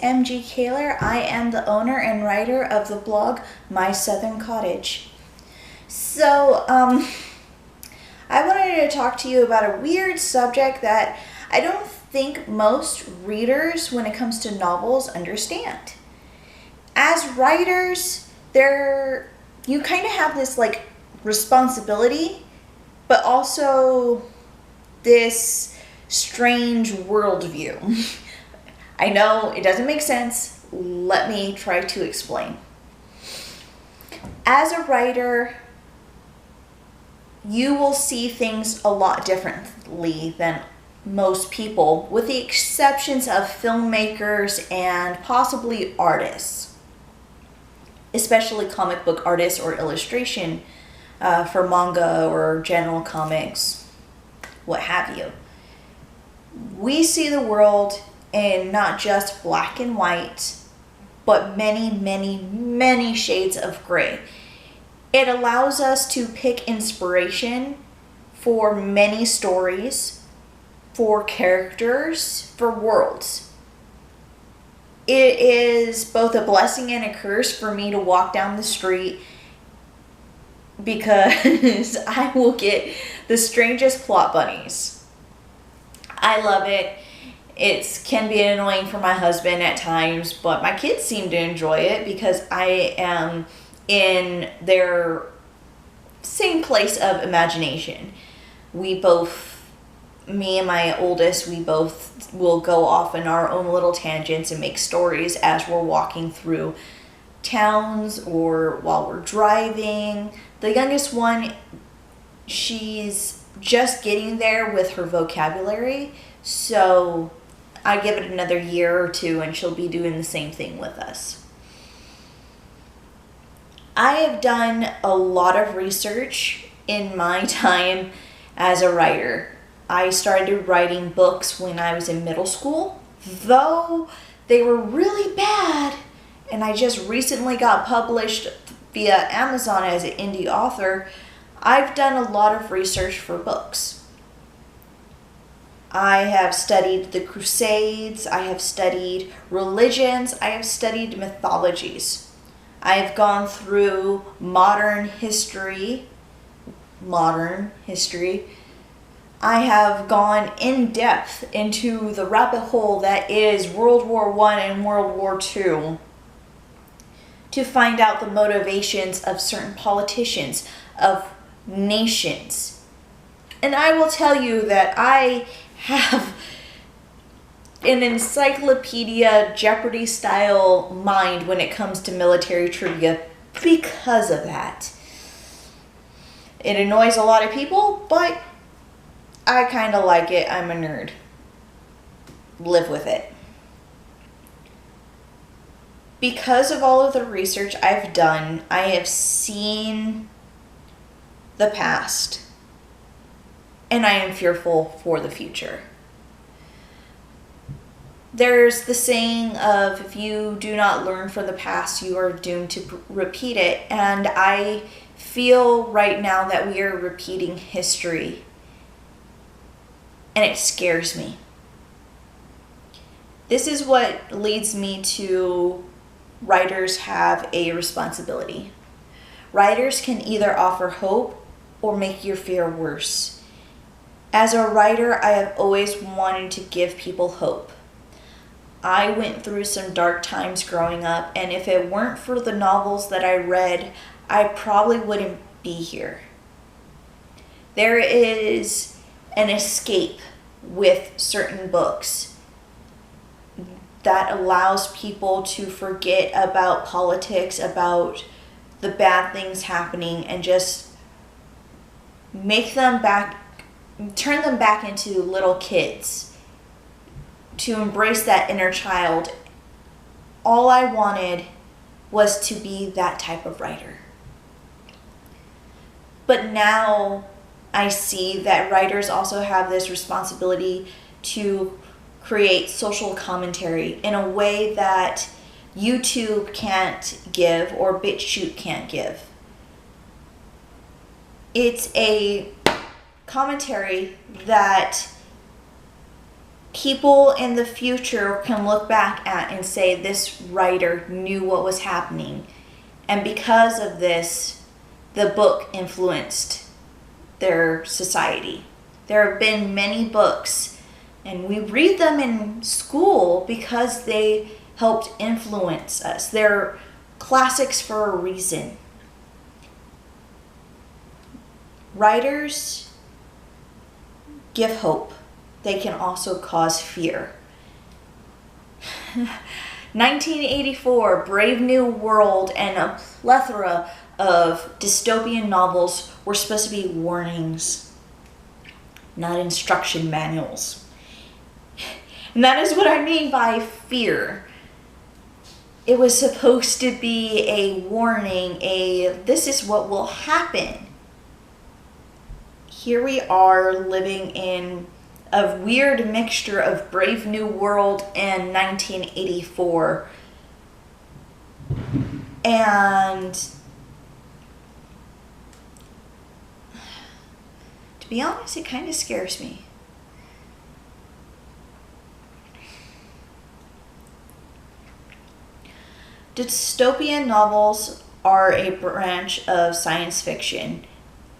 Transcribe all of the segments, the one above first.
MG Kaler. I am the owner and writer of the blog My Southern Cottage. So, I wanted to talk to you about a weird subject that I don't think most readers, when it comes to novels, understand. As writers, you kind of have this responsibility, but also this strange worldview. I know it doesn't make sense. Let me try to explain. As a writer, you will see things a lot differently than most people, with the exceptions of filmmakers and possibly artists, especially comic book artists or illustration for manga or general comics, what have you. We see the world in not just black and white, but many, many, many shades of gray. It allows us to pick inspiration for many stories, for characters, for worlds. It is both a blessing and a curse for me to walk down the street, because I will get the strangest plot bunnies. I love it. It can be annoying for my husband at times, but my kids seem to enjoy it because I am in their same place of imagination. Me and my oldest, we both will go off in our own little tangents and make stories as we're walking through towns or while we're driving. The youngest one, she's just getting there with her vocabulary, so I give it another year or two and she'll be doing the same thing with us. I have done a lot of research in my time as a writer. I started writing books when I was in middle school, though they were really bad, and I just recently got published via Amazon as an indie author. I've done a lot of research for books. I have studied the Crusades, I have studied religions, I have studied mythologies. I have gone through modern history. I have gone in depth into the rabbit hole that is World War I and World War II to find out the motivations of certain politicians, of nations. And I will tell you that I have an encyclopedia Jeopardy style mind when it comes to military trivia because of that. It annoys a lot of people, but I kind of like it. I'm a nerd. Live with it. Because of all of the research I've done, I have seen the past, and I am fearful for the future. There's the saying of, if you do not learn from the past, you are doomed to repeat it. And I feel right now that we are repeating history, and it scares me. This is what leads me to writers have a responsibility. Writers can either offer hope or make your fear worse. As a writer, I have always wanted to give people hope. I went through some dark times growing up, and if it weren't for the novels that I read, I probably wouldn't be here. There is an escape with certain books that allows people to forget about politics, about the bad things happening, and just turn them back into little kids, to embrace that inner child. All I wanted was to be that type of writer. But now I see that writers also have this responsibility to create social commentary in a way that YouTube can't give or BitChute can't give. It's a commentary that people in the future can look back at and say this writer knew what was happening. And because of this, the book influenced their society. There have been many books, and we read them in school because they helped influence us. They're classics for a reason. Writers give hope. They can also cause fear. 1984, Brave New World, and a plethora of dystopian novels were supposed to be warnings, not instruction manuals. And that is what I mean by fear. It was supposed to be a warning, this is what will happen. Here we are living in a weird mixture of Brave New World and 1984. And to be honest, it kind of scares me. Dystopian novels are a branch of science fiction,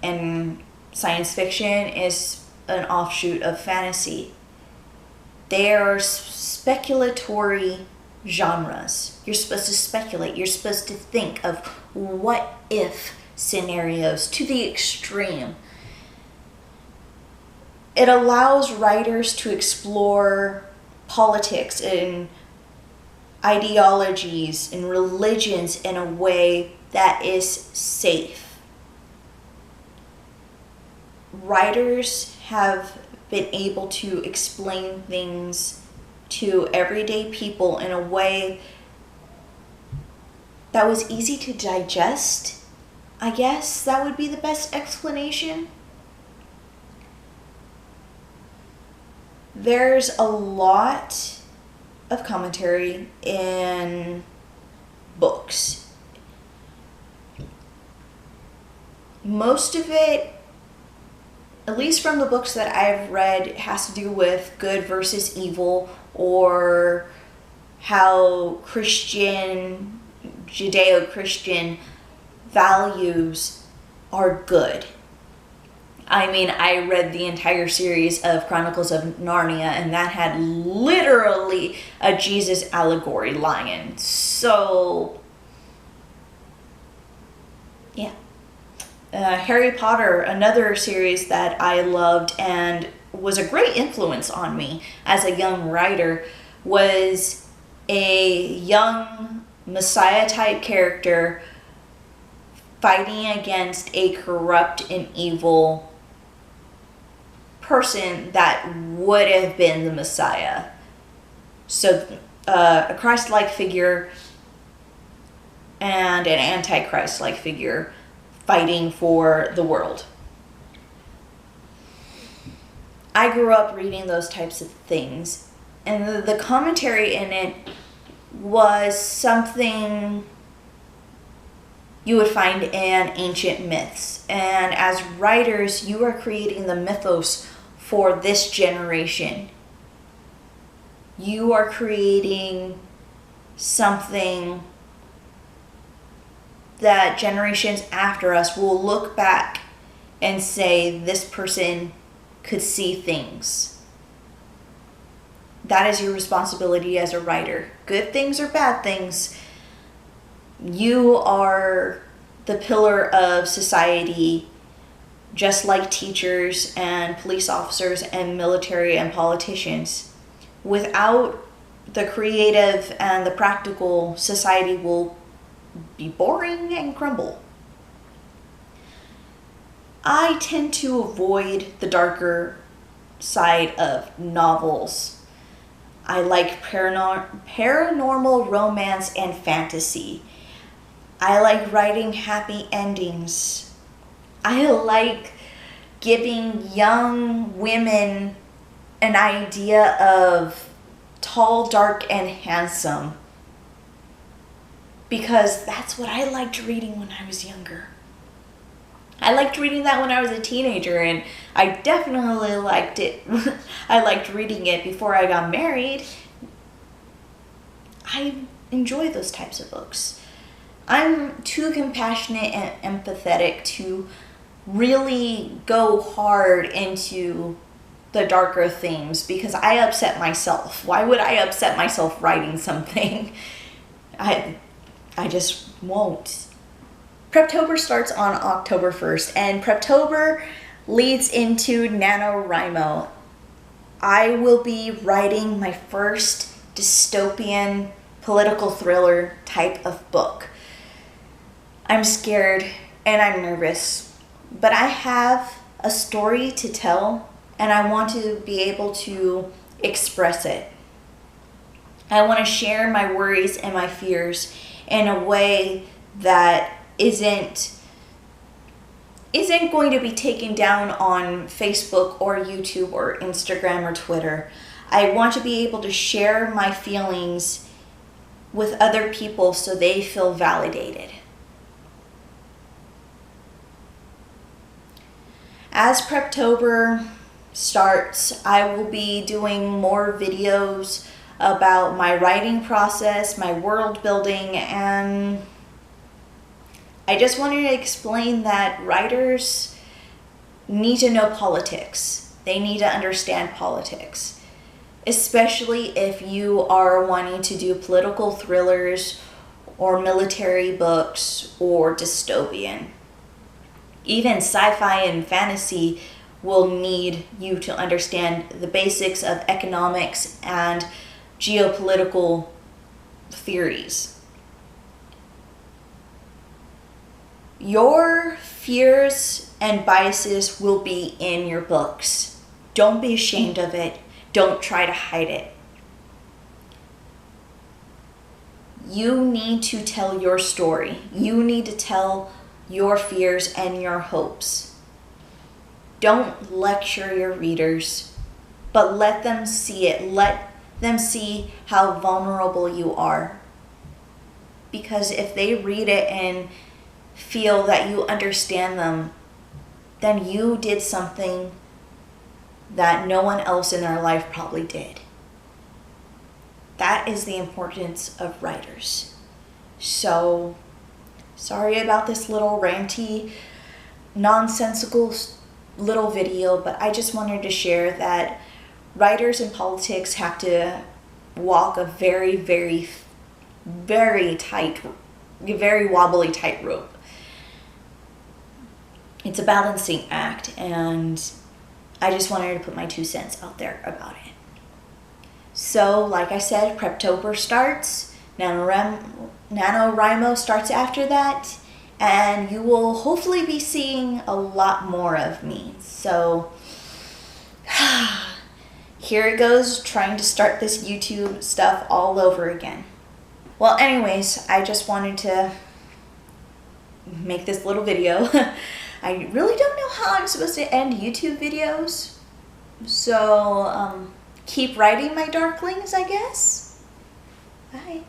and science fiction is an offshoot of fantasy. They are speculatory genres. You're supposed to speculate. You're supposed to think of what if scenarios to the extreme. It allows writers to explore politics and ideologies and religions in a way that is safe. Writers have been able to explain things to everyday people in a way that was easy to digest. I guess that would be the best explanation. There's a lot of commentary in books. Most of it, at least from the books that I've read, has to do with good versus evil, or how Christian, Judeo-Christian values are good. I mean, I read the entire series of Chronicles of Narnia, and that had literally a Jesus allegory lion. So, yeah. Harry Potter, another series that I loved and was a great influence on me as a young writer, was a young Messiah-type character fighting against a corrupt and evil person that would have been the Messiah. So a Christ-like figure and an anti-Christ-like figure fighting for the world. I grew up reading those types of things, and the commentary in it was something you would find in ancient myths. And as writers, you are creating the mythos for this generation. You are creating something that generations after us will look back and say, this person could see things. That is your responsibility as a writer. Good things or bad things, you are the pillar of society, just like teachers and police officers and military and politicians. Without the creative and the practical, society will be boring and crumble. I tend to avoid the darker side of novels. I like paranormal romance and fantasy. I like writing happy endings. I like giving young women an idea of tall, dark, and handsome, because that's what I liked reading when I was younger. I liked reading that when I was a teenager, and I definitely liked it. I liked reading it before I got married. I enjoy those types of books. I'm too compassionate and empathetic to really go hard into the darker themes because I upset myself. Why would I upset myself writing something? I just won't. Preptober starts on October 1st, and Preptober leads into NaNoWriMo. I will be writing my first dystopian political thriller type of book. I'm scared and I'm nervous, but I have a story to tell and I want to be able to express it. I want to share my worries and my fears in a way that isn't going to be taken down on Facebook or YouTube or Instagram or Twitter. I want to be able to share my feelings with other people so they feel validated. As Preptober starts, I will be doing more videos about my writing process, my world building, and I just wanted to explain that writers need to know politics. They need to understand politics, especially if you are wanting to do political thrillers or military books or dystopian. Even sci-fi and fantasy will need you to understand the basics of economics and geopolitical theories. Your fears and biases will be in your books. Don't be ashamed of it. Don't try to hide it. You need to tell your story. You need to tell your fears and your hopes. Don't lecture your readers, but let them see it. Let them see how vulnerable you are. Because if they read it and feel that you understand them, then you did something that no one else in their life probably did. That is the importance of writers. So, sorry about this little ranty, nonsensical little video, but I just wanted to share that writers in politics have to walk a very, very, very tight, very wobbly tightrope. It's a balancing act, and I just wanted to put my 2 cents out there about it. So, like I said, Preptober starts, NaNoWriMo starts after that, and you will hopefully be seeing a lot more of me. So, here it goes, trying to start this YouTube stuff all over again. Well, anyways, I just wanted to make this little video. I really don't know how I'm supposed to end YouTube videos. So, keep writing, my darklings, I guess. Bye.